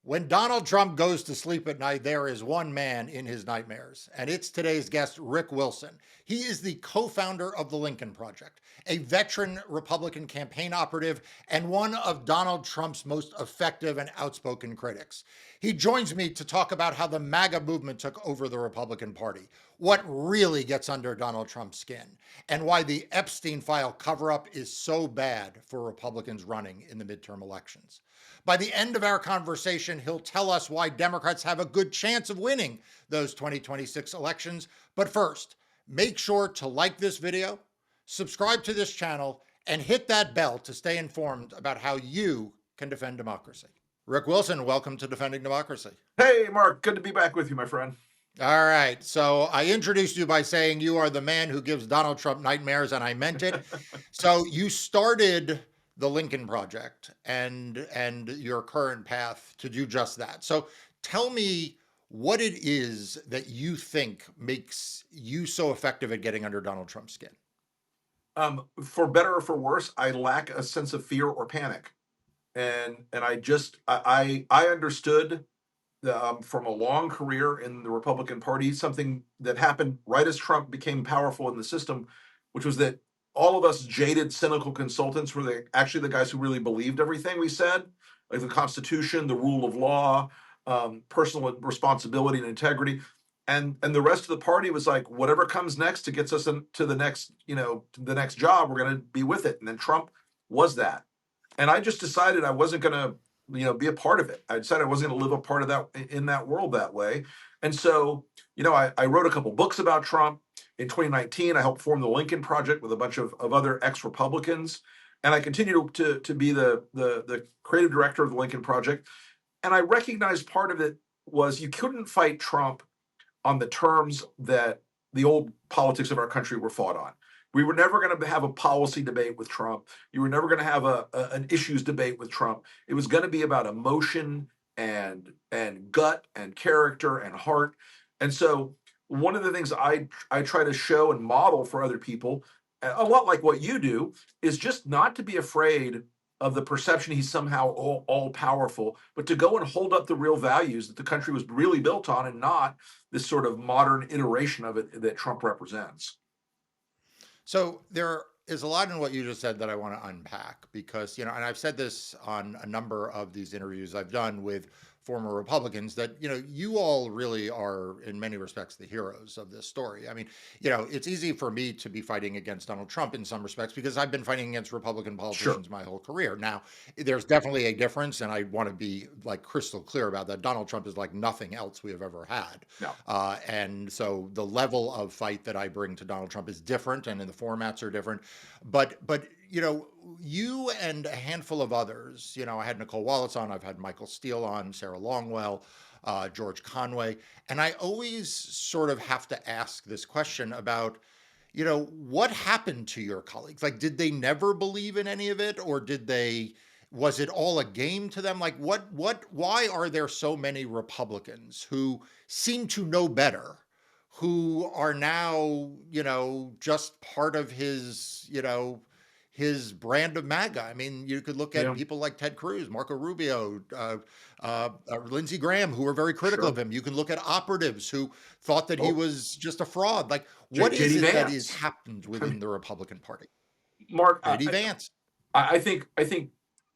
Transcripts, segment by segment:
When Donald Trump goes to sleep at night, there is one man in his nightmares, and it's today's guest, Rick Wilson. He is the co founder of the Lincoln Project, a veteran Republican campaign operative, and one of Donald Trump's most effective and outspoken critics. He joins me to talk about how the MAGA movement took over the Republican Party, what really gets under Donald Trump's skin, and why the Epstein file cover up is so bad for Republicans running in the midterm elections. By the end of our conversation, he'll tell us why Democrats have a good chance of winning those 2026 elections. But first, make sure to like this video, subscribe to this channel, and hit that bell to stay informed about how you can defend democracy. Rick Wilson, welcome to Defending Democracy. Hey, Mark, good to be back with you, my friend. All right. So I introduced you by saying you are the man who gives Donald Trump nightmares, and I meant it. So you started the Lincoln Project and your current path to do just that. So tell me what it is that you think makes you so effective at getting under Donald Trump's skin. For better or for worse, I lack a sense of fear or panic, and I understood from a long career in the Republican Party something that happened right as Trump became powerful in the system, which was that all of us jaded, cynical consultants were actually the guys who really believed everything we said, like the Constitution, the rule of law, personal responsibility and integrity. And the rest of the party was like, whatever comes next to gets us to the next, to the next job, we're going to be with it. And then Trump was that. And I just decided I wasn't going to, be a part of it. I decided I wasn't going to live a part of that in that world that way. And so, I wrote a couple books about Trump. In 2019, I helped form the Lincoln Project with a bunch of other ex-Republicans. And I continue to be the creative director of the Lincoln Project. And I recognized part of it was you couldn't fight Trump on the terms that the old politics of our country were fought on. We were never going to have a policy debate with Trump. You were never going to have an issues debate with Trump. It was going to be about emotion and gut and character and heart. And so one of the things I try to show and model for other people, a lot like what you do, is just not to be afraid of the perception he's somehow all powerful, but to go and hold up the real values that the country was really built on, and not this sort of modern iteration of it that Trump represents. So there is a lot in what you just said that I want to unpack because, and I've said this on a number of these interviews I've done with former Republicans that, you all really are in many respects the heroes of this story. I mean, it's easy for me to be fighting against Donald Trump in some respects because I've been fighting against Republican politicians my whole career. Now, there's definitely a difference, and I want to be like crystal clear about that. Donald Trump is like nothing else we have ever had. No. And so the level of fight that I bring to Donald Trump is different, and the formats are different. But you and a handful of others, I had Nicole Wallace on, I've had Michael Steele on, Sarah Longwell, George Conway, and I always sort of have to ask this question about, what happened to your colleagues? Like, did they never believe in any of it, or was it all a game to them? Like, why are there so many Republicans who seem to know better, who are now, just part of his brand of MAGA? I mean, you could look at people like Ted Cruz, Marco Rubio, Lindsey Graham, who were very critical of him. You can look at operatives who thought that he was just a fraud. Like, what is it that has happened within the Republican Party? Mark, J.D. Vance. I think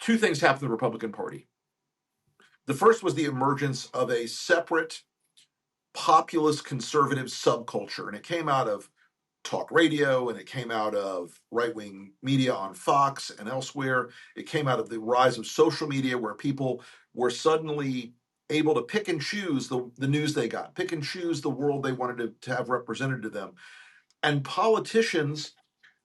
two things happened to the Republican Party. The first was the emergence of a separate populist conservative subculture, and it came out of talk radio, and it came out of right-wing media on Fox and elsewhere. It came out of the rise of social media, where people were suddenly able to pick and choose the news they got, pick and choose the world they wanted to have represented to them. And politicians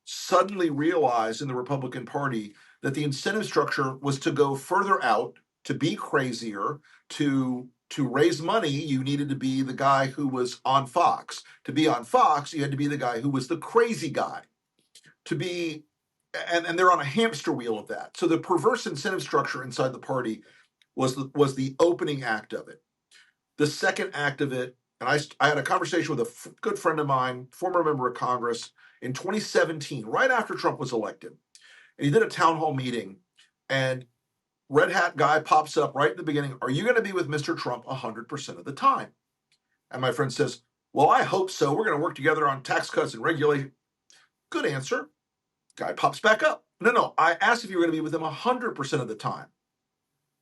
suddenly realized in the Republican Party that the incentive structure was to go further out, to be crazier, to raise money. You needed to be the guy who was on Fox. To be on Fox, you had to be the guy who was the crazy guy. And they're on a hamster wheel of that. So the perverse incentive structure inside the party was the opening act of it. The second act of it, and I had a conversation with a good friend of mine, former member of Congress, in 2017, right after Trump was elected. And he did a town hall meeting, and red hat guy pops up right at the beginning. Are you going to be with Mr. Trump 100% of the time? And my friend says, well, I hope so. We're going to work together on tax cuts and regulation. Good answer. Guy pops back up. No. I asked if you were going to be with him 100% of the time.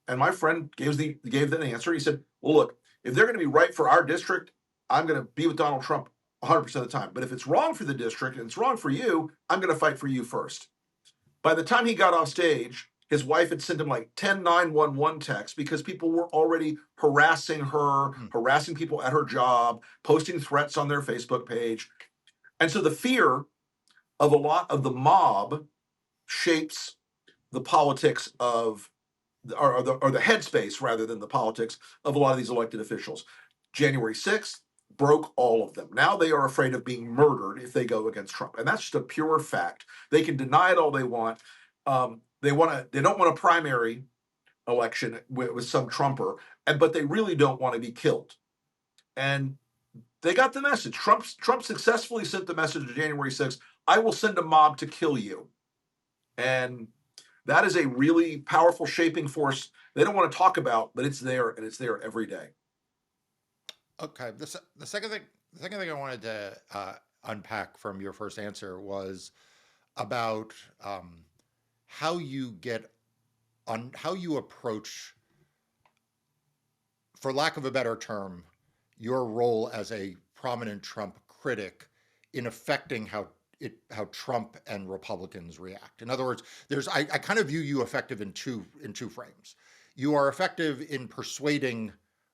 And my friend gave the answer. He said, well, look, if they're going to be right for our district, I'm going to be with Donald Trump 100% of the time. But if it's wrong for the district and it's wrong for you, I'm going to fight for you first. By the time he got off stage, his wife had sent him like 10 911 texts because people were already harassing her, harassing people at her job, posting threats on their Facebook page. And so the fear of a lot of the mob shapes the politics of, or the headspace rather than the politics of a lot of these elected officials. January 6th broke all of them. Now they are afraid of being murdered if they go against Trump, and that's just a pure fact. They can deny it all they want. They don't want a primary election with some Trumper, but they really don't want to be killed. And they got the message. Trump successfully sent the message to January 6th. I will send a mob to kill you. And that is a really powerful shaping force they don't want to talk about, but it's there, and it's there every day. Okay. The second thing I wanted to unpack from your first answer was about how you how you approach, for lack of a better term, your role as a prominent Trump critic in affecting how Trump and Republicans react. In other words, I kind of view you effective in two frames. You are effective in persuading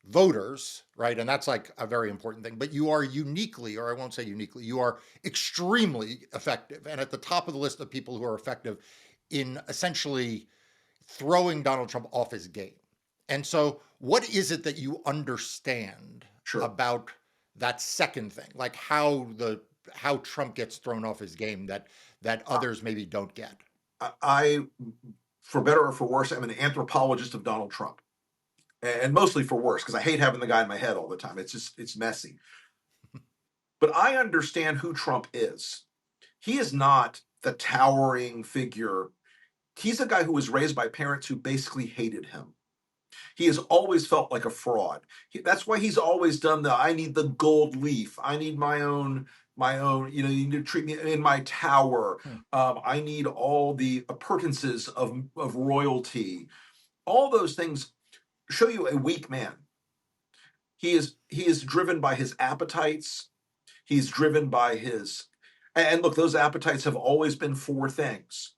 voters, right? And that's like a very important thing. But you are uniquely, or I won't say uniquely, you are extremely effective and at the top of the list of people who are effective in essentially throwing Donald Trump off his game. And so, what is it that you understand about that second thing, like how Trump gets thrown off his game that others maybe don't get? I, for better or for worse, am an anthropologist of Donald Trump, and mostly for worse because I hate having the guy in my head all the time. It's messy. But I understand who Trump is. He is not the towering figure. He's a guy who was raised by parents who basically hated him. He has always felt like a fraud. That's why he's always done I need the gold leaf. I need my own, you need to treat me in my tower. I need all the appurtenances of royalty. All those things show you a weak man. He is driven by his appetites. He's driven by and look, those appetites have always been four things: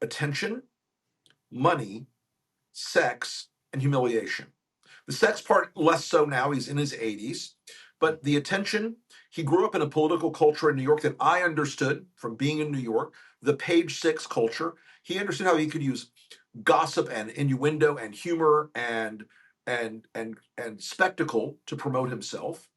attention, money, sex, and humiliation. The sex part, less so now. He's in his 80s. But the attention, he grew up in a political culture in New York that I understood from being in New York, the page six culture. He understood how he could use gossip and innuendo and humor and spectacle to promote himself.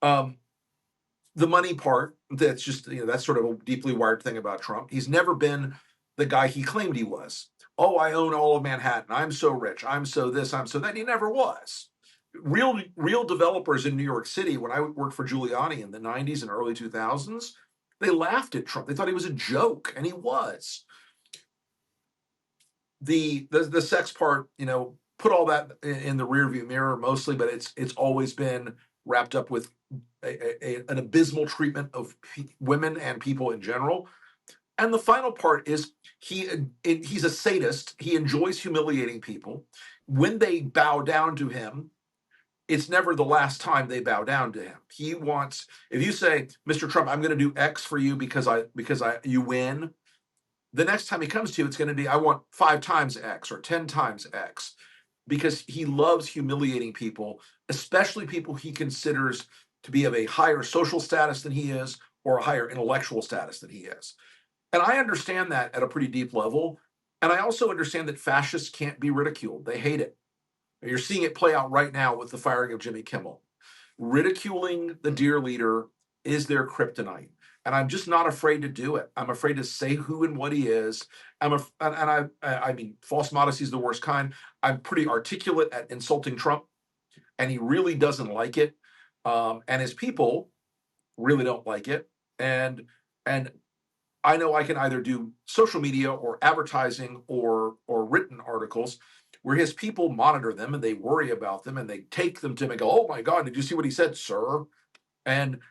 The money part, that's just, that's sort of a deeply wired thing about Trump. He's never been the guy he claimed he was. Oh, I own all of Manhattan. I'm so rich. I'm so this. I'm so that. He never was. Real developers in New York City, when I worked for Giuliani in the 90s and early 2000s, they laughed at Trump. They thought he was a joke, and he was. The sex part, put all that in the rearview mirror mostly, but it's always been wrapped up with an abysmal treatment of women and people in general. And the final part is he's a sadist. He enjoys humiliating people. When they bow down to him, it's never the last time they bow down to him. He wants, if you say, Mr. Trump, I'm going to do X for you because you win, the next time he comes to you, it's going to be, I want 5 times X or 10 times X, because he loves humiliating people, especially people he considers to be of a higher social status than he is or a higher intellectual status than he is. And I understand that at a pretty deep level. And I also understand that fascists can't be ridiculed. They hate it. You're seeing it play out right now with the firing of Jimmy Kimmel. Ridiculing the dear leader is their kryptonite. And I'm just not afraid to do it. I'm afraid to say who and what he is. I mean, false modesty is the worst kind. I'm pretty articulate at insulting Trump, and he really doesn't like it. And his people really don't like it. And I know I can either do social media or advertising or written articles where his people monitor them and they worry about them and they take them to him and go, "Oh my God, did you see what he said, sir?" And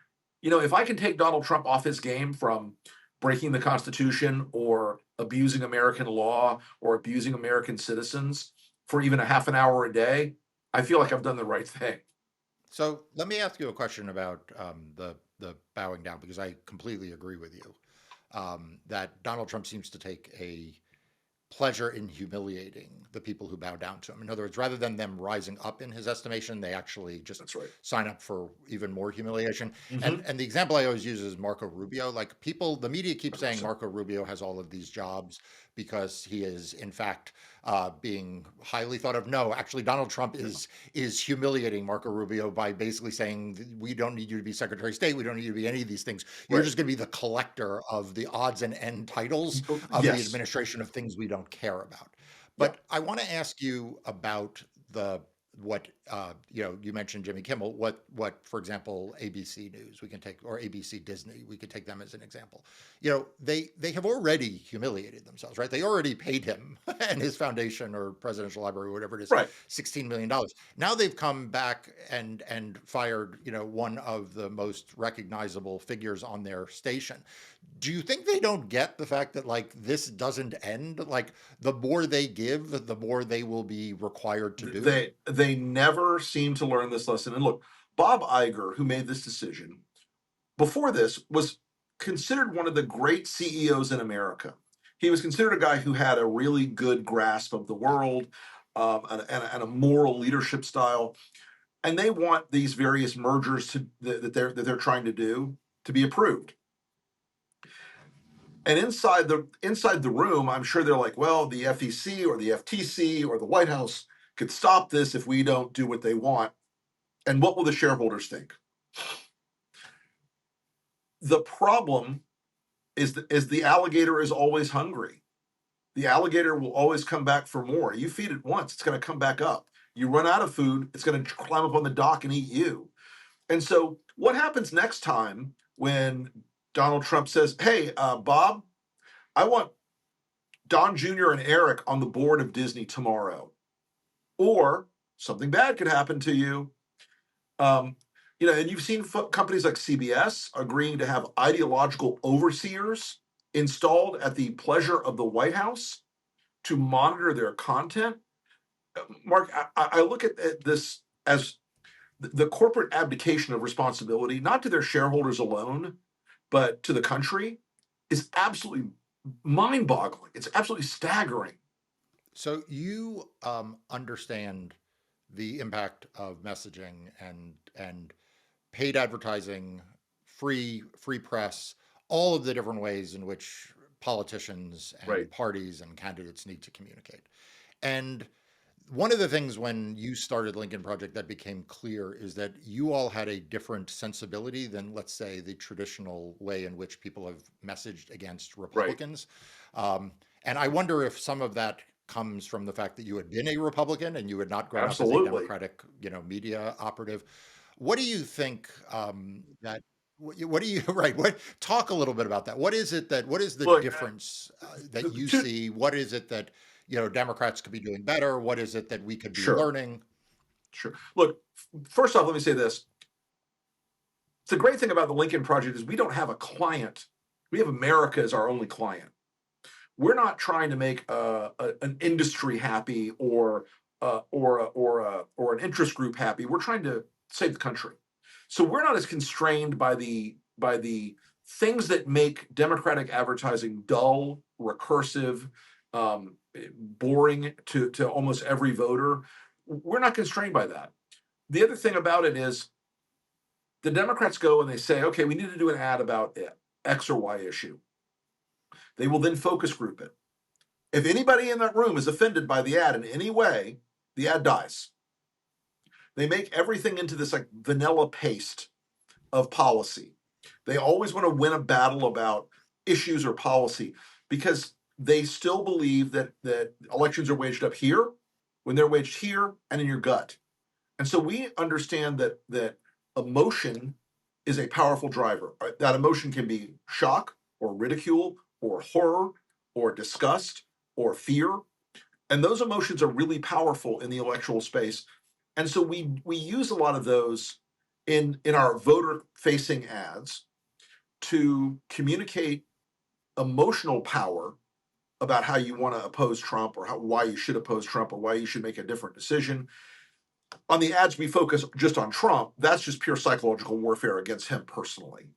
if I can take Donald Trump off his game from breaking the Constitution or abusing American law or abusing American citizens for even a half an hour a day, I feel like I've done the right thing. So let me ask you a question about the bowing down, because I completely agree with you that Donald Trump seems to take a pleasure in humiliating the people who bow down to him. In other words, rather than them rising up in his estimation, they actually just That's right. sign up for even more humiliation. And Mm-hmm. and the example I always use is Marco Rubio. Like, the media keeps saying 100%. Marco Rubio has all of these jobs because he is in fact being highly thought of. No, actually, Donald Trump Yeah. is humiliating Marco Rubio by basically saying, we don't need you to be Secretary of State. We don't need you to be any of these things. You're Right. just going to be the collector of the odds and end titles of the Yes. administration of things we don't care about. Yeah. But I want to ask you about the what you mentioned Jimmy Kimmel. What for example ABC News we can take, or ABC Disney, we could take them as an example. They have already humiliated themselves, right? They already paid him and his foundation or presidential library, whatever it is, Right. $16 million. Now they've come back and fired one of the most recognizable figures on their station. Do you think they don't get the fact that, like, this doesn't end? Like, the more they give, the more they will be required to do? They never seem to learn this lesson. And look, Bob Iger, who made this decision before this, was considered one of the great CEOs in America. He was considered a guy who had a really good grasp of the world, and a moral leadership style. And they want these various mergers that they're trying to do to be approved. And inside the room, I'm sure they're like, well, the FEC or the FTC or the White House could stop this if we don't do what they want. And what will the shareholders think? The problem is the alligator is always hungry. The alligator will always come back for more. You feed it once, it's going to come back up. You run out of food, it's going to climb up on the dock and eat you. And so, what happens next time when Donald Trump says, "Hey, Bob, I want Don Jr. and Eric on the board of Disney tomorrow," or something bad could happen to you. Um, and you've seen companies like CBS agreeing to have ideological overseers installed at the pleasure of the White House to monitor their content. Mark, I look at this as the corporate abdication of responsibility, not to their shareholders alone, but to the country, is absolutely mind boggling. It's absolutely staggering. So you understand the impact of messaging and paid advertising, free press, all of the different ways in which politicians Right. and parties and candidates need to communicate. And one of the things when you started Lincoln Project that became clear is that you all had a different sensibility than, let's say, the traditional way in which people have messaged against Right. Republicans. And I wonder if some of that comes from the fact that you had been a Republican and you had not grown up as a Absolutely. Democratic, media operative. What do you think that? What do you right? What talk a little bit about that? What is the Look, difference that you two, see? What is it that Democrats could be doing better? What is it that we could be sure, learning? sure. Look, first off, let me say this. The great thing about the Lincoln Project is we don't have a client. We have America as our only client. We're not trying to make an industry happy or an interest group happy. We're trying to save the country. So we're not as constrained by the things that make democratic advertising dull, recursive, boring to almost every voter. We're not constrained by that. The other thing about it is the Democrats go and they say, okay, we need to do an ad about X or Y issue. They will then focus group it. If anybody in that room is offended by the ad in any way, the ad dies. They make everything into this like vanilla paste of policy. They always want to win a battle about issues or policy because they still believe that elections are waged up here when they're waged here and in your gut. And so we understand that emotion is a powerful driver. That emotion can be shock or ridicule or horror or disgust or fear. And those emotions are really powerful in the electoral space. And so we use a lot of those in our voter facing ads to communicate emotional power about how you want to oppose Trump, or why you should oppose Trump, or why you should make a different decision. On the ads, we focus just on Trump. That's just pure psychological warfare against him personally.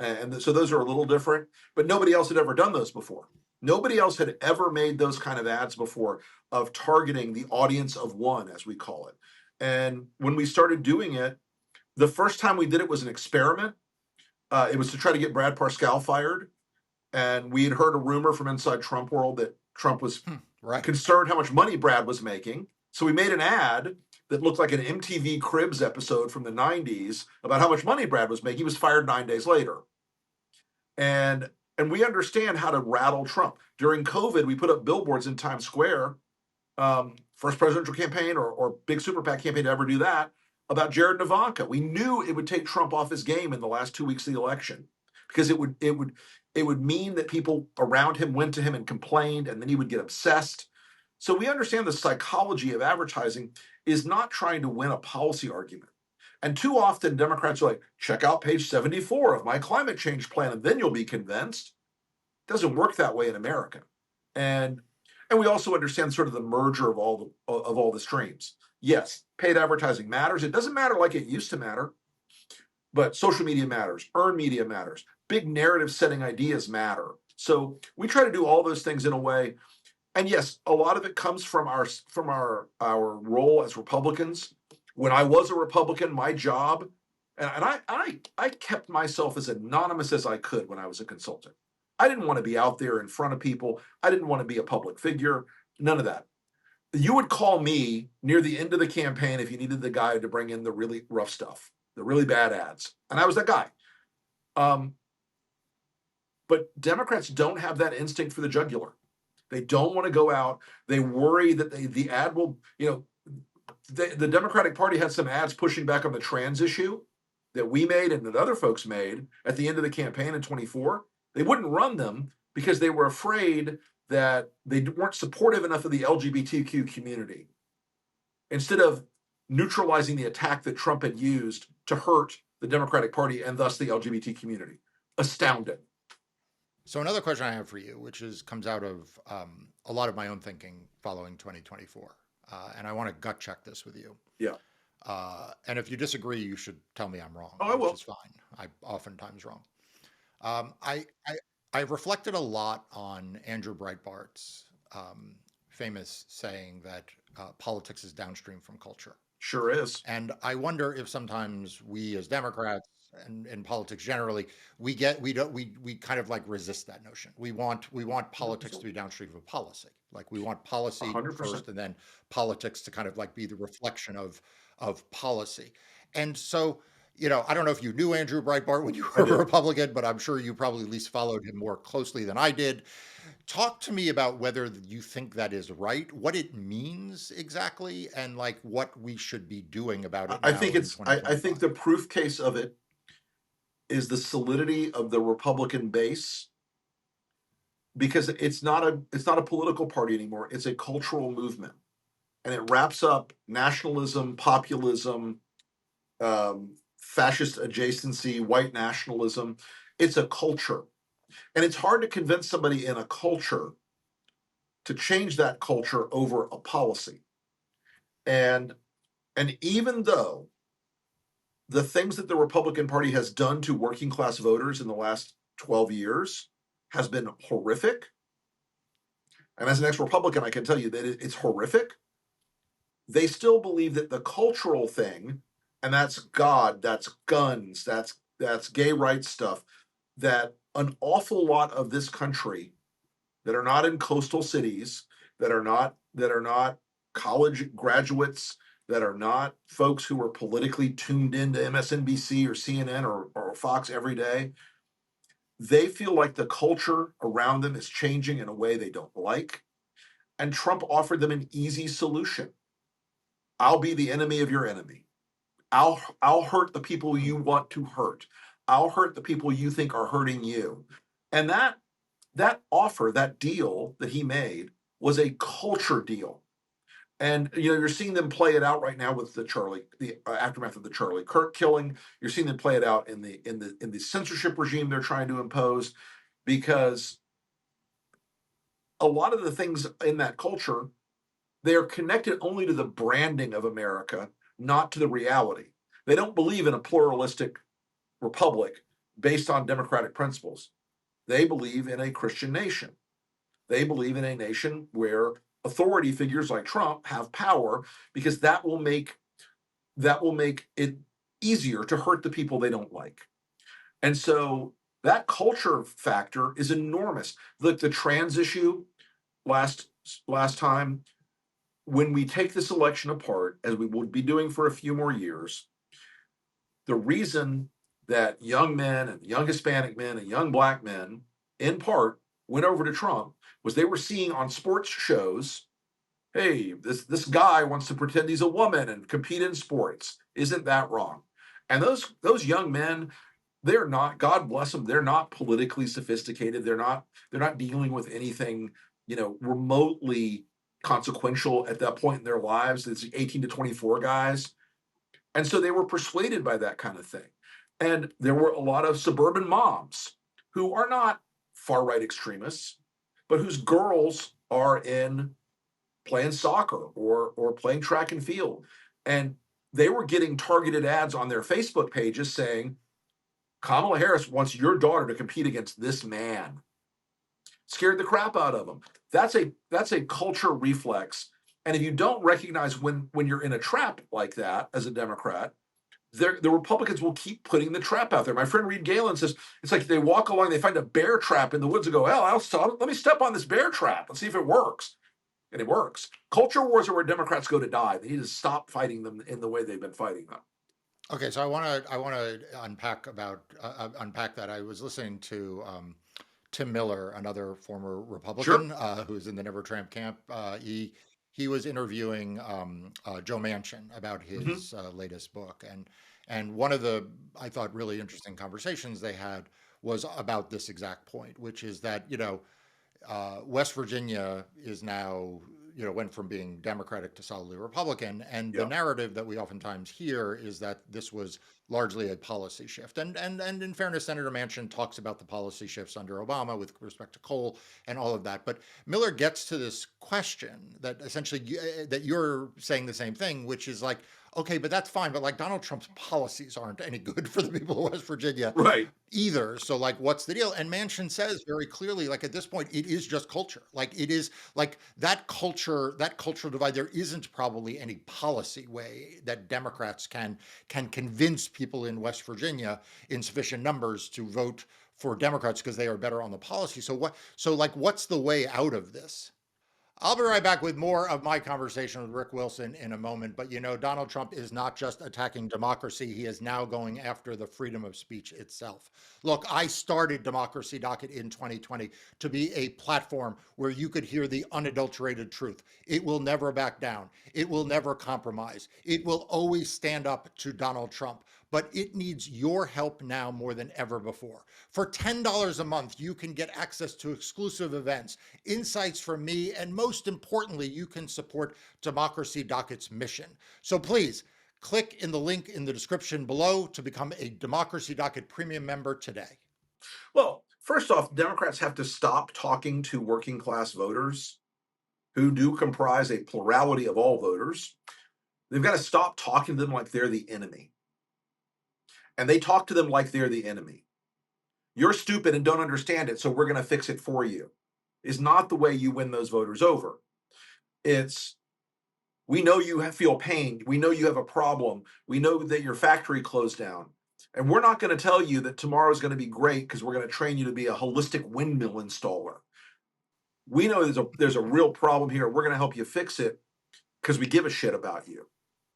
And so those are a little different, but nobody else had ever done those before. Nobody else had ever made those kind of ads before, of targeting the audience of one, as we call it. And when we started doing it, the first time we did it was an experiment. It was to try to get Brad Parscale fired. And we had heard a rumor from inside Trump world that Trump was Right. concerned how much money Brad was making. So we made an ad that looked like an MTV Cribs episode from the 90s about how much money Brad was making. He was fired 9 days later. And we understand how to rattle Trump. During COVID, we put up billboards in Times Square, first presidential campaign or big super PAC campaign to ever do that, about Jared and Ivanka. We knew it would take Trump off his game in the last 2 weeks of the election, because it would mean that people around him went to him and complained, and then he would get obsessed. So we understand the psychology of advertising is not trying to win a policy argument. And too often Democrats are like, check out page 74 of my climate change plan, and then you'll be convinced. It doesn't work that way in America. And we also understand sort of the merger of all the streams. Yes, paid advertising matters. It doesn't matter like it used to matter, but social media matters, earned media matters, big narrative setting ideas matter. So we try to do all those things in a way. And yes, a lot of it comes from our role as Republicans. When I was a Republican, my job, and I kept myself as anonymous as I could when I was a consultant. I didn't want to be out there in front of people. I didn't want to be a public figure. None of that. You would call me near the end of the campaign if you needed the guy to bring in the really rough stuff, the really bad ads, and I was that guy. But Democrats don't have that instinct for the jugular. They don't want to go out. They worry that the ad will, the Democratic Party had some ads pushing back on the trans issue that we made and that other folks made at the end of the campaign in 24. They wouldn't run them because they were afraid that they weren't supportive enough of the LGBTQ community. Instead of neutralizing the attack that Trump had used to hurt the Democratic Party and thus the LGBT community. Astounding. So another question I have for you, which comes out of a lot of my own thinking following 2024, and I want to gut check this with you. Yeah. And if you disagree, you should tell me I'm wrong. Oh, I will. Which is fine. I'm oftentimes wrong. I reflected a lot on Andrew Breitbart's famous saying that politics is downstream from culture. Sure is. And I wonder if sometimes we as Democrats and in politics generally, we kind of like resist that notion. We want politics to be downstream of policy. Like we want policy 100%. first and then politics to kind of like be the reflection of policy. And so, I don't know if you knew Andrew Breitbart when you were a Republican, but I'm sure you probably at least followed him more closely than I did. Talk to me about whether you think that is right, what it means exactly, and like what we should be doing about it. I think the proof case of it is the solidity of the Republican base, because it's not a political party anymore. It's a cultural movement, and it wraps up nationalism, populism, fascist adjacency, white nationalism. It's a culture. And it's hard to convince somebody in a culture to change that culture over a policy. And even though the things that the Republican Party has done to working class voters in the last 12 years has been horrific, and as an ex-Republican, I can tell you that it's horrific, they still believe that the cultural thing, and that's God, that's guns, that's gay rights stuff, that an awful lot of this country that are not in coastal cities, that are not college graduates, that are not folks who are politically tuned into MSNBC or CNN or Fox every day, they feel like the culture around them is changing in a way they don't like. And Trump offered them an easy solution. I'll be the enemy of your enemy. I'll hurt the people you want to hurt. I'll hurt the people you think are hurting you. And that offer, that deal that he made was a culture deal. And you're seeing them play it out right now with the aftermath of the Charlie Kirk killing. You're seeing them play it out in the censorship regime they're trying to impose, because a lot of the things in that culture, they are connected only to the branding of America, not to the reality. They don't believe in a pluralistic republic based on democratic principles. They believe in a Christian nation. They believe in a nation where authority figures like Trump have power, because that will make it easier to hurt the people they don't like. And so that culture factor is enormous. The trans issue last last time, when we take this election apart, as we will be doing for a few more years, the reason that young men and young Hispanic men and young black men, in part, went over to Trump was they were seeing on sports shows, hey, this guy wants to pretend he's a woman and compete in sports. Isn't that wrong? And those young men, they're not, God bless them, they're not politically sophisticated. They're not dealing with anything, remotely consequential at that point in their lives. It's 18 to 24 guys. And so they were persuaded by that kind of thing. And there were a lot of suburban moms who are not far right extremists, but whose girls are in playing soccer or playing track and field. And they were getting targeted ads on their Facebook pages saying, Kamala Harris wants your daughter to compete against this man. Scared the crap out of them. That's a culture reflex. And if you don't recognize when you're in a trap like that as a Democrat, the Republicans will keep putting the trap out there. My friend Reed Galen says it's like they walk along, they find a bear trap in the woods and go, "Hell, let me step on this bear trap and see if it works." And it works. Culture wars are where Democrats go to die. They need to stop fighting them in the way they've been fighting them. Okay, so I want to unpack that. I was listening to Tim Miller, another former Sure. Republican who's in the Never Trump camp. He was interviewing Joe Manchin about Hmm. his latest book, and one of the, I thought, really interesting conversations they had was about this exact point, which is that West Virginia is now, went from being Democratic to solidly Republican. And the Yeah. narrative that we oftentimes hear is that this was largely a policy shift. And in fairness, Senator Manchin talks about the policy shifts under Obama with respect to coal and all of that. But Miller gets to this question that essentially that you're saying the same thing, which is like, okay, but that's fine. But like Donald Trump's policies aren't any good for the people of West Virginia Right. either. So like what's the deal? And Manchin says very clearly, like at this point, it is just culture. Like it is like that cultural divide. There isn't probably any policy way that Democrats can convince people in West Virginia in sufficient numbers to vote for Democrats because they are better on the policy. So like what's the way out of this? I'll be right back with more of my conversation with Rick Wilson in a moment. But Donald Trump is not just attacking democracy, he is now going after the freedom of speech itself. Look, I started Democracy Docket in 2020 to be a platform where you could hear the unadulterated truth. It will never back down, it will never compromise, it will always stand up to Donald Trump. But it needs your help now more than ever before. For $10 a month, you can get access to exclusive events, insights from me, and most importantly, you can support Democracy Docket's mission. So please click in the link in the description below to become a Democracy Docket premium member today. Well, first off, Democrats have to stop talking to working class voters who do comprise a plurality of all voters. They've got to stop talking to them like they're the enemy. And they talk to them like they're the enemy. You're stupid and don't understand it, so we're going to fix it for you. Is not the way you win those voters over. It's, we know you feel pain. We know you have a problem. We know that your factory closed down. And we're not going to tell you that tomorrow is going to be great because we're going to train you to be a holistic windmill installer. We know there's a real problem here. We're going to help you fix it because we give a shit about you,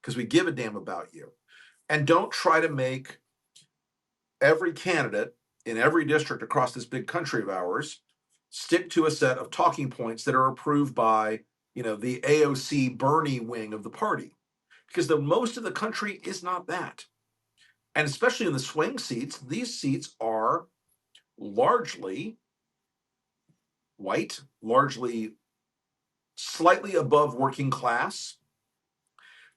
because we give a damn about you. And don't try to make every candidate in every district across this big country of ours stick to a set of talking points that are approved by, the AOC Bernie wing of the party, because the most of the country is not that. And especially in the swing seats, these seats are largely white, largely slightly above working class.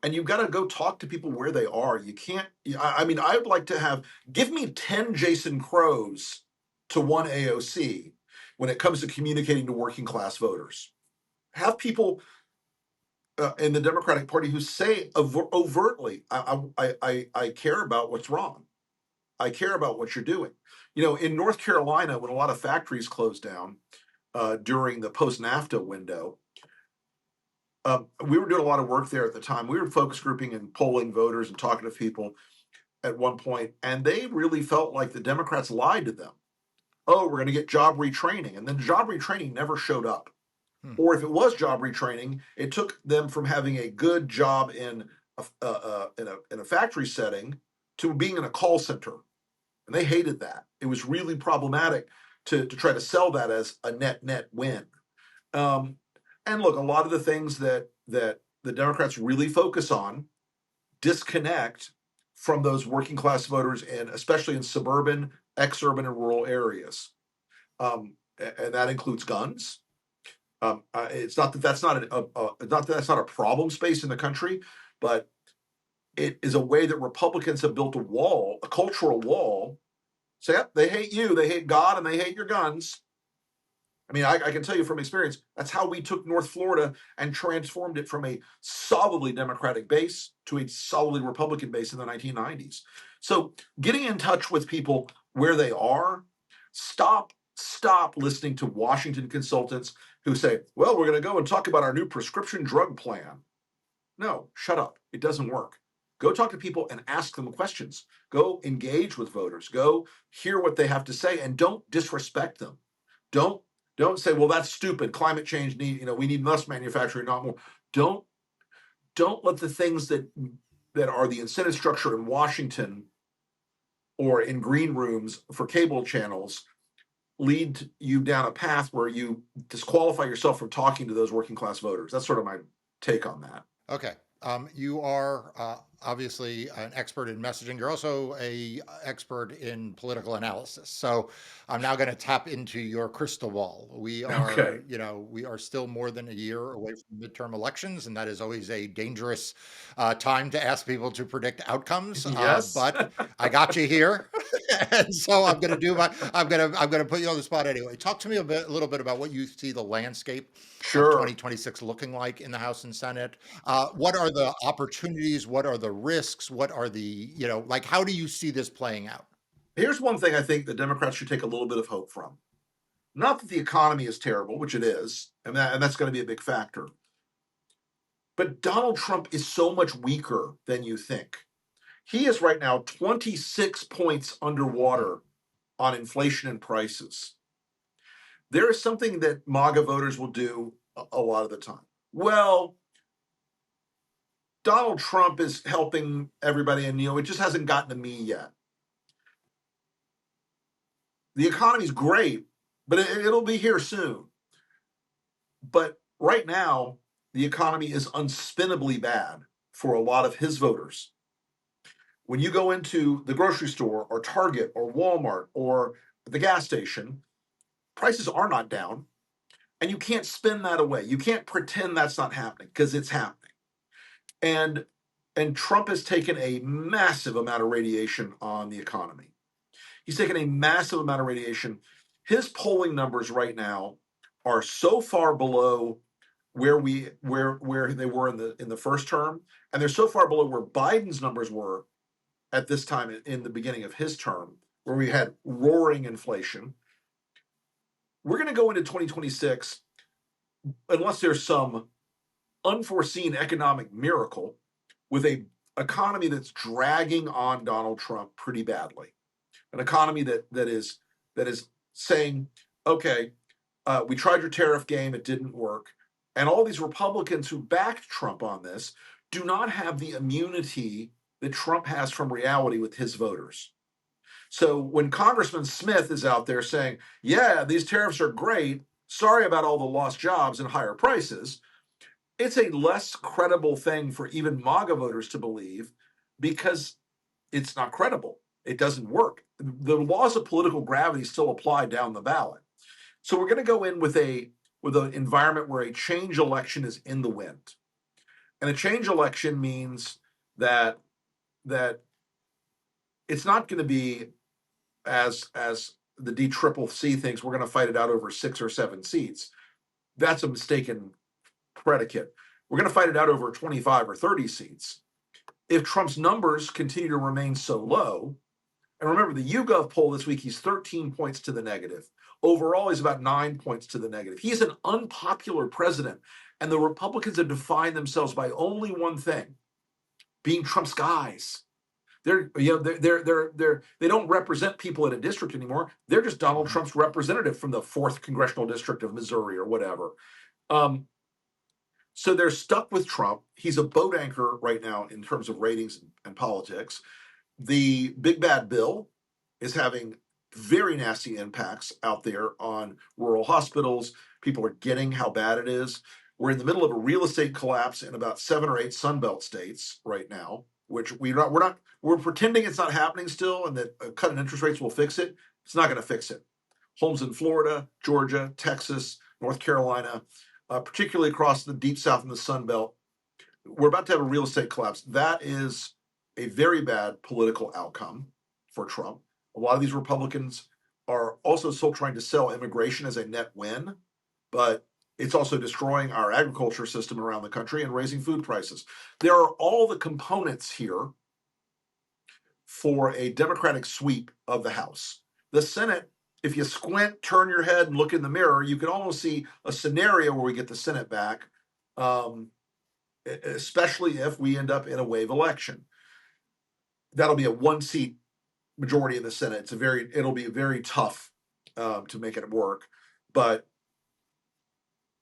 And you've got to go talk to people where they are. You can't, I mean, I would like to give me 10 Jason Crows to one AOC when it comes to communicating to working class voters. Have people in the Democratic Party who say overtly, I care about what's wrong. I care about what you're doing. You know, in North Carolina, when a lot of factories closed down during the post NAFTA window, we were doing a lot of work there at the time. We were focus grouping and polling voters and talking to people at one point, and they really felt like the Democrats lied to them. Oh, we're going to get job retraining, and then job retraining never showed up. Or if it was job retraining, it took them from having a good job in a factory setting to being in a call center, and they hated that. It was really problematic to try to sell that as a net win. And look, a lot of the things that the Democrats really focus on disconnect from those working class voters, and especially in suburban, exurban, and rural areas. And that includes guns. It's not that that's not a problem space in the country, but it is a way that Republicans have built a wall, a cultural wall. Say, yep, they hate you, they hate God, and they hate your guns. I mean, I can tell you from experience, that's how we took North Florida and transformed it from a solidly Democratic base to a solidly Republican base in the 1990s. So getting in touch with people where they are, stop listening to Washington consultants who say, well, we're going to go and talk about our new prescription drug plan. No, shut up. It doesn't work. Go talk to people and ask them questions. Go engage with voters. Go hear what they have to say, and don't disrespect them. Don't say, well, that's stupid. Climate change we need less manufacturing, not more. Don't let the things that are the incentive structure in Washington or in green rooms for cable channels lead you down a path where you disqualify yourself from talking to those working class voters. That's sort of my take on that. Okay. You are obviously an expert in messaging. You're also an expert in political analysis. So I'm now going to tap into your crystal ball. We are, Okay. we are still more than a year away from midterm elections, and that is always a dangerous time to ask people to predict outcomes. Yes. But I got you here, and so I'm going to do I'm going to put you on the spot anyway. Talk to me a little bit about what you see the landscape of Sure. 2026 looking like in the House and Senate. What are the opportunities? What are the risks? What are the, how do you see this playing out? Here's one thing I think the Democrats should take a little bit of hope from. Not that the economy is terrible, which it is, and that's going to be a big factor. But Donald Trump is so much weaker than you think. He is right now 26 points underwater on inflation and prices. There is something that MAGA voters will do a lot of the time. Well, Donald Trump is helping everybody, and it just hasn't gotten to me yet. The economy's great, but it'll be here soon. But right now, the economy is unspinnably bad for a lot of his voters. When you go into the grocery store or Target or Walmart or the gas station, prices are not down, and you can't spin that away. You can't pretend that's not happening, because it's happening. And Trump has taken a massive amount of radiation on the economy. He's taken a massive amount of radiation. His polling numbers right now are so far below where they were in the first term, and they're so far below where Biden's numbers were at this time in the beginning of his term, where we had roaring inflation. We're going to go into 2026, unless there's some unforeseen economic miracle, with a economy that's dragging on Donald Trump pretty badly. An economy that is saying, okay, we tried your tariff game, it didn't work. And all these Republicans who backed Trump on this do not have the immunity that Trump has from reality with his voters. So when Congressman Smith is out there saying, yeah, these tariffs are great, sorry about all the lost jobs and higher prices, it's a less credible thing for even MAGA voters to believe, because it's not credible. It doesn't work. The laws of political gravity still apply down the ballot. So we're going to go in with an environment where a change election is in the wind, and a change election means that that it's not going to be as the DCCC thinks we're going to fight it out over 6 or 7 seats. That's a mistaken predicate. We're going to fight it out over 25 or 30 seats. If Trump's numbers continue to remain so low, and remember the YouGov poll this week, he's 13 points to the negative. Overall, he's about 9 points to the negative. He's an unpopular president, and the Republicans have defined themselves by only one thing: being Trump's guys. They don't represent people in a district anymore. They're just Donald Trump's representative from the 4th congressional district of Missouri or whatever. So they're stuck with Trump. He's a boat anchor right now in terms of ratings and politics. The big bad bill is having very nasty impacts out there on rural hospitals. People are getting how bad it is. We're in the middle of a real estate collapse in about 7 or 8 Sunbelt states right now, which we're pretending it's not happening still, and that a cut in interest rates will fix it. It's not going to fix it. Homes in Florida, Georgia, Texas, North Carolina, particularly across the deep south and the Sun Belt, we're about to have a real estate collapse. That is a very bad political outcome for Trump. A lot of these Republicans are also still trying to sell immigration as a net win, but it's also destroying our agriculture system around the country and raising food prices. There are all the components here for a Democratic sweep of the House. The Senate, if you squint, turn your head, and look in the mirror, you can almost see a scenario where we get the Senate back, especially if we end up in a wave election. That'll be a 1-seat majority in the Senate. It'll be very tough to make it work, but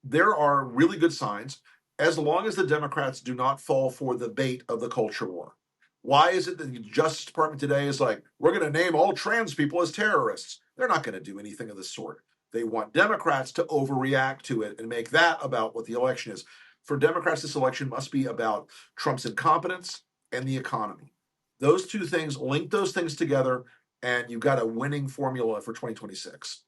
there are really good signs as long as the Democrats do not fall for the bait of the culture war. Why is it that the Justice Department today is like, we're going to name all trans people as terrorists? They're not going to do anything of the sort. They want Democrats to overreact to it and make that about what the election is. For Democrats, this election must be about Trump's incompetence and the economy. Those two things, link those things together, and you've got a winning formula for 2026.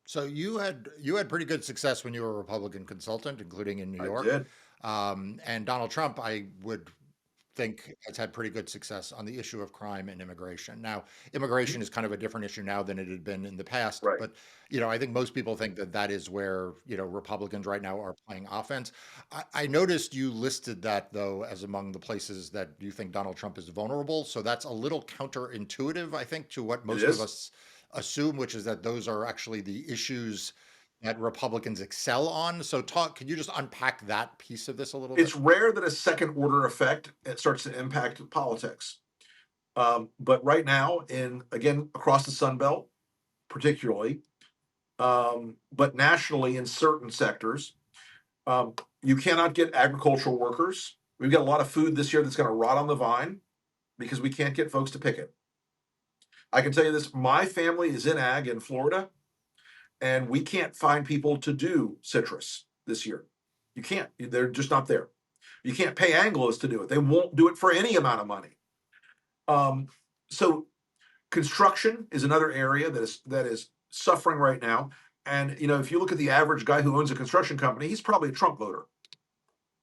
So you had pretty good success when you were a Republican consultant, including in New I York. did. And Donald Trump, I would think, has had pretty good success on the issue of crime and immigration. Now, immigration is kind of a different issue now than it had been in the past, Right. but I think most people think that that is where Republicans right now are playing offense. I noticed you listed that though as among the places that you think Donald Trump is vulnerable. So that's a little counterintuitive, I think, to what It most of is. us assume, which is that those are actually the issues that Republicans excel on. So can you just unpack that piece of this a little bit? It's rare that a second order effect starts to impact politics. But right now, again across the Sun Belt, particularly, but nationally in certain sectors, you cannot get agricultural workers. We've got a lot of food this year that's going to rot on the vine because we can't get folks to pick it. I can tell you this: my family is in ag in Florida, and we can't find people to do citrus this year. You can't. They're just not there. You can't pay Anglos to do it. They won't do it for any amount of money. So construction is another area that is suffering right now. And if you look at the average guy who owns a construction company, he's probably a Trump voter,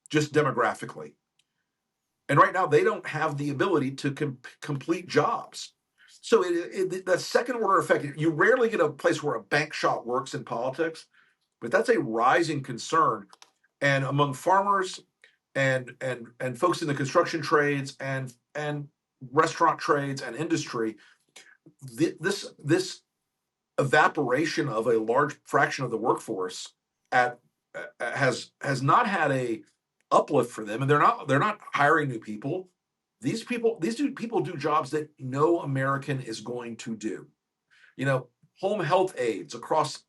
just demographically. And right now, they don't have the ability to complete jobs. So that second order effect, you rarely get a place where a bank shot works in politics, but that's a rising concern. And among farmers and folks in the construction trades and restaurant trades and industry, this evaporation of a large fraction of the workforce has not had a uplift for them, and they're not hiring new people. These people do jobs that no American is going to do. Home health aides across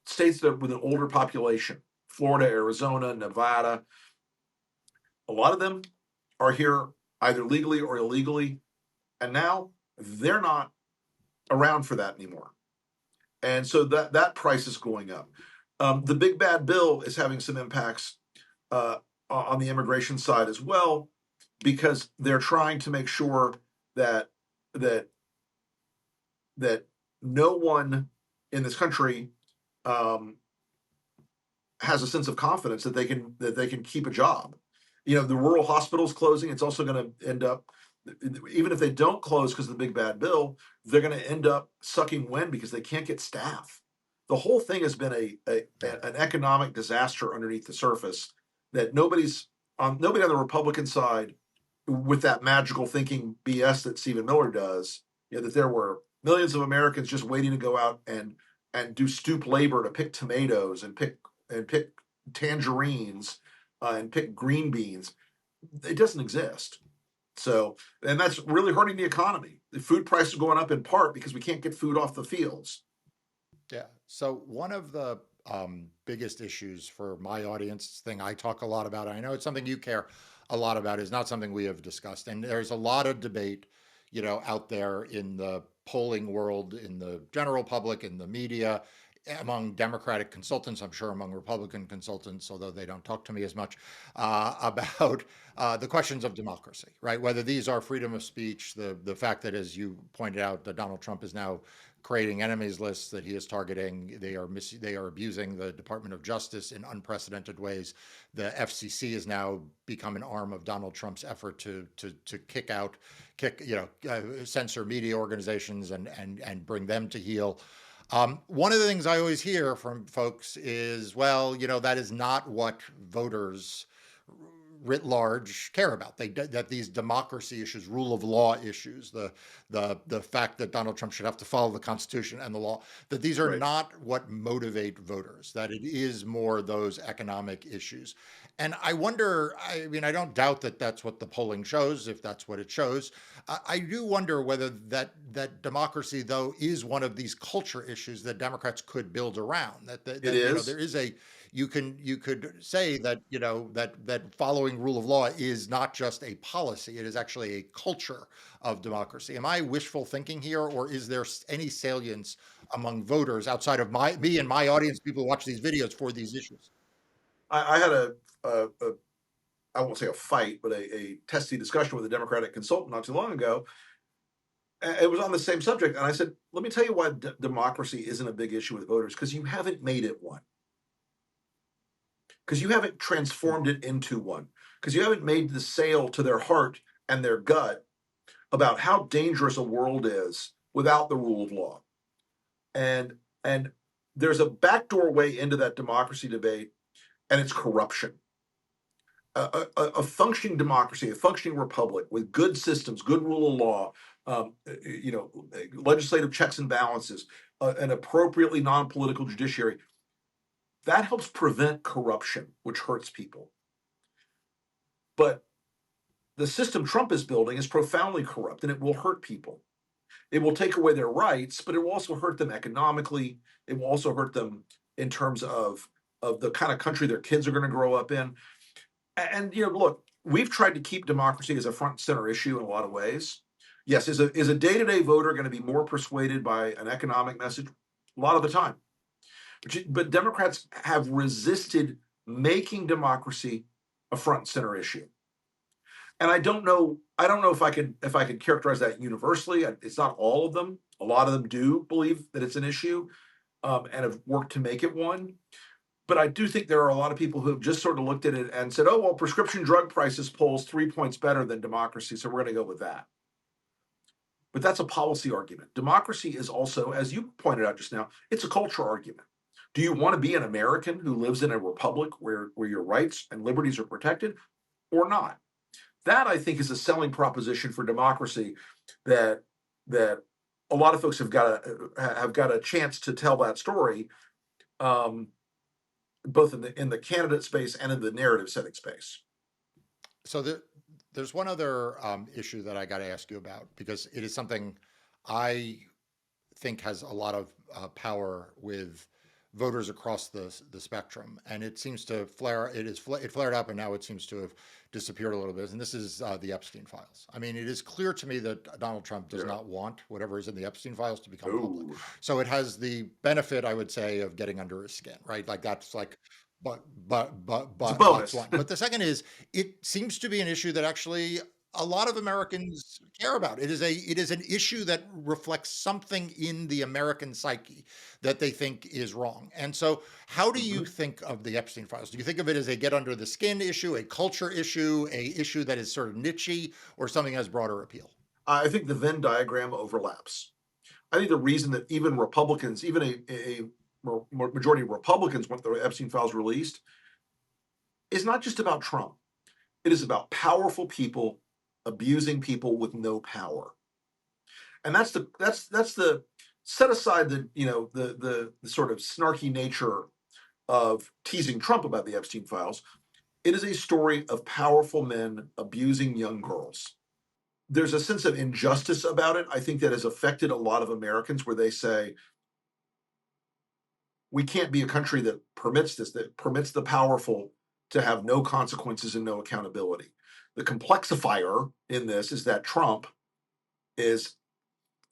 states that with an older population, Florida, Arizona, Nevada, a lot of them are here either legally or illegally, and now they're not around for that anymore. And so that price is going up. The big bad bill is having some impacts on the immigration side as well, because they're trying to make sure that that no one in this country um, has a sense of confidence that they can keep a job. You know, the rural hospitals closing, it's also going to end up, even if they don't close because of the big bad bill, they're going to end up sucking wind because they can't get staff. The whole thing has been Yeah. an economic disaster underneath the surface that nobody on the Republican side with that magical thinking BS that Stephen Miller does, you know, that there were millions of Americans just waiting to go out and do stoop labor to pick tomatoes and pick tangerines and pick green beans. It doesn't exist. So, and that's really hurting the economy. The food prices are going up in part because we can't get food off the fields. Yeah. So one of the biggest issues for my audience, thing I talk a lot about, I know it's something you care a lot about, is not something we have discussed. And there's a lot of debate, out there in the polling world, in the general public, in the media, among Democratic consultants, I'm sure among Republican consultants, although they don't talk to me as much, about the questions of democracy, right? Whether these are freedom of speech, the fact that, as you pointed out, that Donald Trump is now creating enemies lists that he is targeting. They are abusing the Department of Justice in unprecedented ways. The FCC has now become an arm of Donald Trump's effort to censor media organizations and bring them to heel. One of the things I always hear from folks is, well, that is not what voters writ large care about. That these democracy issues, rule of law issues, the fact that Donald Trump should have to follow the Constitution and the law, that these are Right. not what motivate voters. That it is more those economic issues. And I wonder. I mean, I don't doubt that that's what the polling shows. If that's what it shows, I do wonder whether that democracy, though, is one of these culture issues that Democrats could build around. It is. There is a, you could say that, that following rule of law is not just a policy, it is actually a culture of democracy. Am I wishful thinking here, or is there any salience among voters outside of me and my audience, people who watch these videos, for these issues? I had a I won't say a fight, but a testy discussion with a Democratic consultant not too long ago. It was on the same subject, and I said, "Let me tell you why democracy isn't a big issue with voters, because you haven't made it one, because you haven't transformed it into one, because you haven't made the sale to their heart and their gut about how dangerous a world is without the rule of law." And there's a backdoor way into that democracy debate, and it's corruption. A functioning democracy, a functioning republic with good systems, good rule of law, legislative checks and balances, an appropriately non-political judiciary, that helps prevent corruption, which hurts people. But the system Trump is building is profoundly corrupt, and it will hurt people. It will take away their rights, but it will also hurt them economically. It will also hurt them in terms of the kind of country their kids are going to grow up in. And look, we've tried to keep democracy as a front and center issue in a lot of ways. Yes, is a day-to-day voter going to be more persuaded by an economic message? A lot of the time. But Democrats have resisted making democracy a front and center issue. And I don't know if I could characterize that universally. It's not all of them. A lot of them do believe that it's an issue, and have worked to make it one. But I do think there are a lot of people who have just sort of looked at it and said, "Oh, well, prescription drug prices polls 3 points better than democracy, so we're going to go with that." But that's a policy argument. Democracy is also, as you pointed out just now, it's a cultural argument. Do you want to be an American who lives in a republic where your rights and liberties are protected, or not? That, I think, is a selling proposition for democracy that that a lot of folks have got a chance to tell that story, um, both in the candidate space and in the narrative setting space. So there's one other issue that I got to ask you about, because it is something I think has a lot of power with voters across the spectrum, and it seems to flare. It flared up, and now it seems to have disappeared a little bit. And this is the Epstein files. I mean, it is clear to me that Donald Trump does Yeah. not want whatever is in the Epstein files to become public. Oh, So it has the benefit, I would say, of getting under his skin, right? Like that's like. But it's a that's bonus. one. But the second is, it seems to be an issue that actually a lot of Americans care about. It is an issue that reflects something in the American psyche that they think is wrong. And so, how do you Mhm. think of the Epstein files? Do you think of it as a get under the skin issue, a culture issue, a issue that is sort of nichey, or something that has broader appeal? I think the Venn diagram overlaps. I think the reason that even Republicans, even a majority of Republicans want the Epstein files released is not just about Trump. It is about powerful people abusing people with no power. And that's the set aside the the sort of snarky nature of teasing Trump about the Epstein files. It is a story of powerful men abusing young girls. There's a sense of injustice about it. I think that has affected a lot of Americans where they say, we can't be a country that permits this, that permits the powerful to have no consequences and no accountability. The complexifier in this is that Trump is,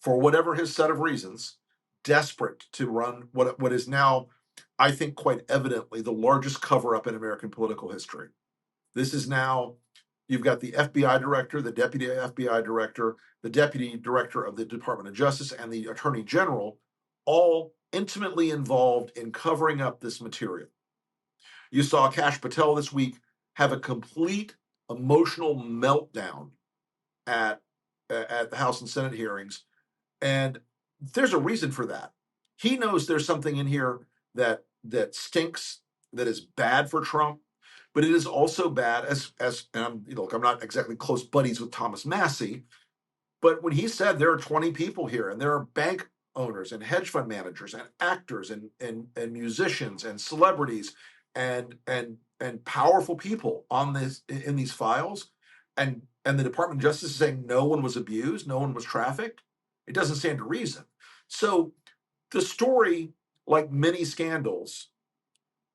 for whatever his set of reasons, desperate to run what is now, I think, quite evidently the largest cover up in American political history. This is now, you've got the FBI director, the deputy FBI director, the deputy director of the Department of Justice, and the attorney general, all intimately involved in covering up this material. You saw Kash Patel this week have a complete emotional meltdown at at the House and Senate hearings, and there's a reason for that. He knows there's something in here that stinks, that is bad for Trump, but it is also bad as and I'm, look, I'm not exactly close buddies with Thomas Massey, but when he said there are 20 people here and there are bank owners and hedge fund managers and actors and musicians and celebrities and powerful people on this in these files, and the Department of Justice is saying no one was abused, no one was trafficked, it doesn't stand to reason. So the story, like many scandals,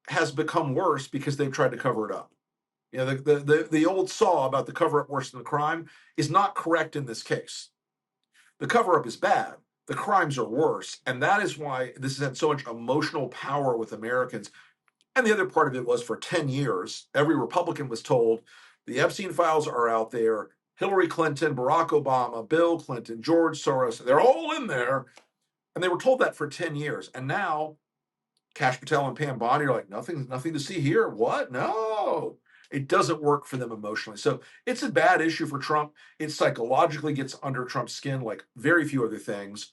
has become worse because they've tried to cover it up. You know, the old saw about the cover up worse than the crime is not correct in this case. The cover up is bad. The crimes are worse. And that is why this has had so much emotional power with Americans. And the other part of it was for 10 years, every Republican was told the Epstein files are out there. Hillary Clinton, Barack Obama, Bill Clinton, George Soros, they're all in there. And they were told that for 10 years. And now Kash Patel and Pam Bondi are like, nothing to see here. What? No. It doesn't work for them emotionally. So it's a bad issue for Trump. It psychologically gets under Trump's skin like very few other things.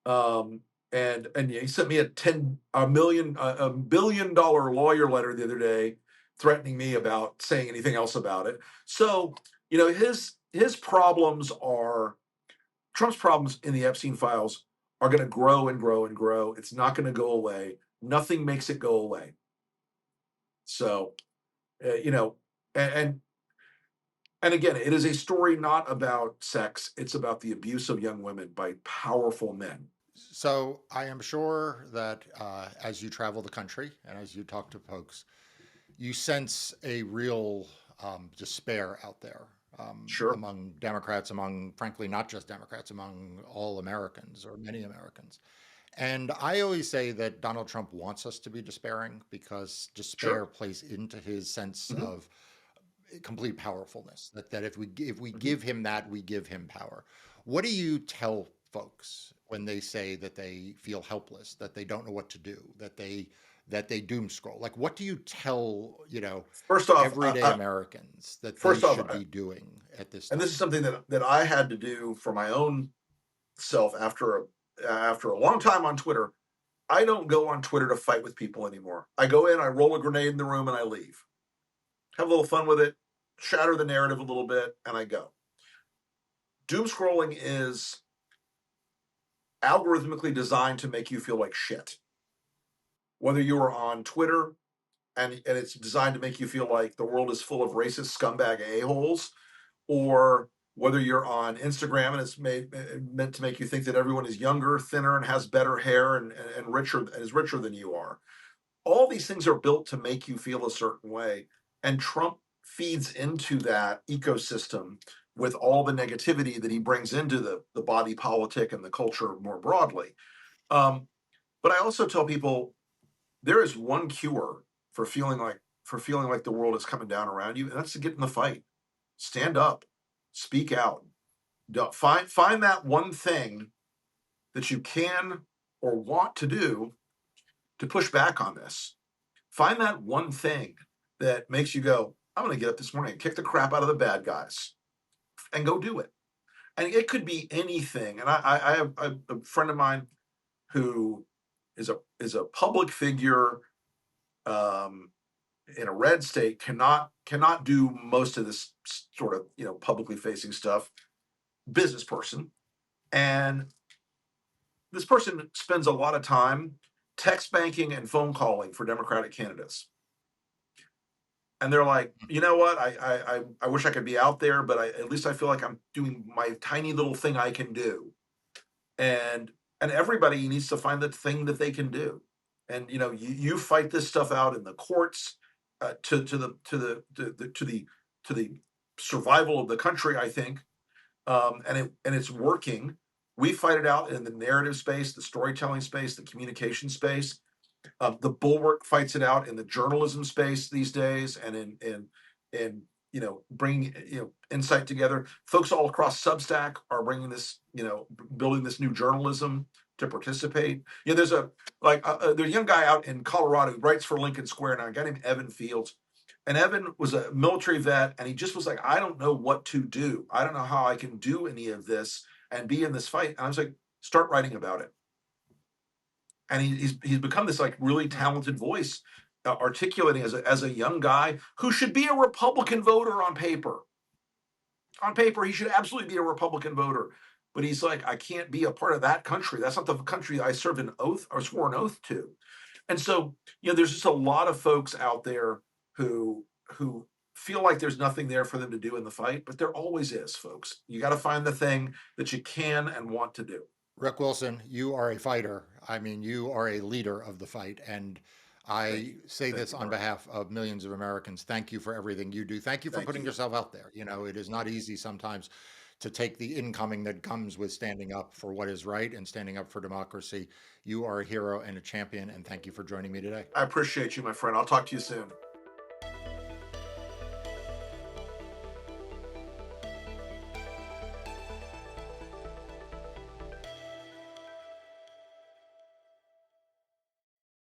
Um, and yeah, he sent me a $1 billion lawyer letter the other day threatening me about saying anything else about it. So, his problems are Trump's problems in the Epstein files are going to grow and grow and grow. It's not going to go away. Nothing makes it go away. So, you know, and, and and again, it is a story not about sex. It's about the abuse of young women by powerful men. So I am sure that as you travel the country and as you talk to folks, you sense a real despair out there Sure. among Democrats, among, frankly, not just Democrats, among all Americans or many Americans. And I always say that Donald Trump wants us to be despairing because despair Sure. plays into his sense Hmm. of complete powerfulness. That if we Hmm. give him that, we give him power. What do you tell folks when they say that they feel helpless, that they don't know what to do, that they doom scroll? Like, what do you tell First off, everyday Americans that they first off, should be doing at this and this time? is something that I had to do for my own self after a long time on Twitter. I don't go on Twitter to fight with people anymore. I go in, I roll a grenade in the room, and I leave. Have a little fun with it, shatter the narrative a little bit, and I go. Doom scrolling is algorithmically designed to make you feel like shit. Whether you are on Twitter and it's designed to make you feel like the world is full of racist scumbag a-holes, or whether you're on Instagram and it's meant to make you think that everyone is younger, thinner, and has better hair and richer and is richer than you are. All these things are built to make you feel a certain way. And Trump feeds into that ecosystem with all the negativity that he brings into the body politic and the culture more broadly. Um, but I also tell people there is one cure for feeling like the world is coming down around you, and that's to get in the fight. Stand up. Speak out. Find that one thing that you can or want to do to push back on this. Find that one thing that makes you go, I'm going to get up this morning and kick the crap out of the bad guys and go do it. And it could be anything. And I have a friend of mine who is a public figure, um, in a red state, cannot do most of this sort of publicly facing stuff. Business person, and this person spends a lot of time text banking and phone calling for Democratic candidates. And they're like, you know what? I wish I could be out there, but at least I feel like I'm doing my tiny little thing I can do. And everybody needs to find the thing that they can do. And you fight this stuff out in the courts, to the survival of the country, I think. And it's working. We fight it out in the narrative space, the storytelling space, the communication space. The Bulwark fights it out in the journalism space these days, and in bringing insight together. Folks all across Substack are bringing this, building this new journalism to participate. There's a young guy out in Colorado who writes for Lincoln Square now, a guy named Evan Fields. And Evan was a military vet, and he just was like, I don't know what to do. I don't know how I can do any of this and be in this fight. And I was like, start writing about it. And he's become this like really talented voice, articulating as a young guy who should be a Republican voter on paper. On paper, he should absolutely be a Republican voter. But he's like, I can't be a part of that country. That's not the country I served an oath or swore an oath to. And so, there's just a lot of folks out there who feel like there's nothing there for them to do in the fight, but there always is, folks. You got to find the thing that you can and want to do. Rick Wilson, you are a fighter. I mean, you are a leader of the fight. And Thank I you. say Thank this you, on Mark. behalf of millions of Americans. Thank you for everything you do. Thank you for Thank putting you. yourself out there. It is not easy sometimes to take the incoming that comes with standing up for what is right and standing up for democracy. You are a hero and a champion. And thank you for joining me today. I appreciate you, my friend. I'll talk to you soon.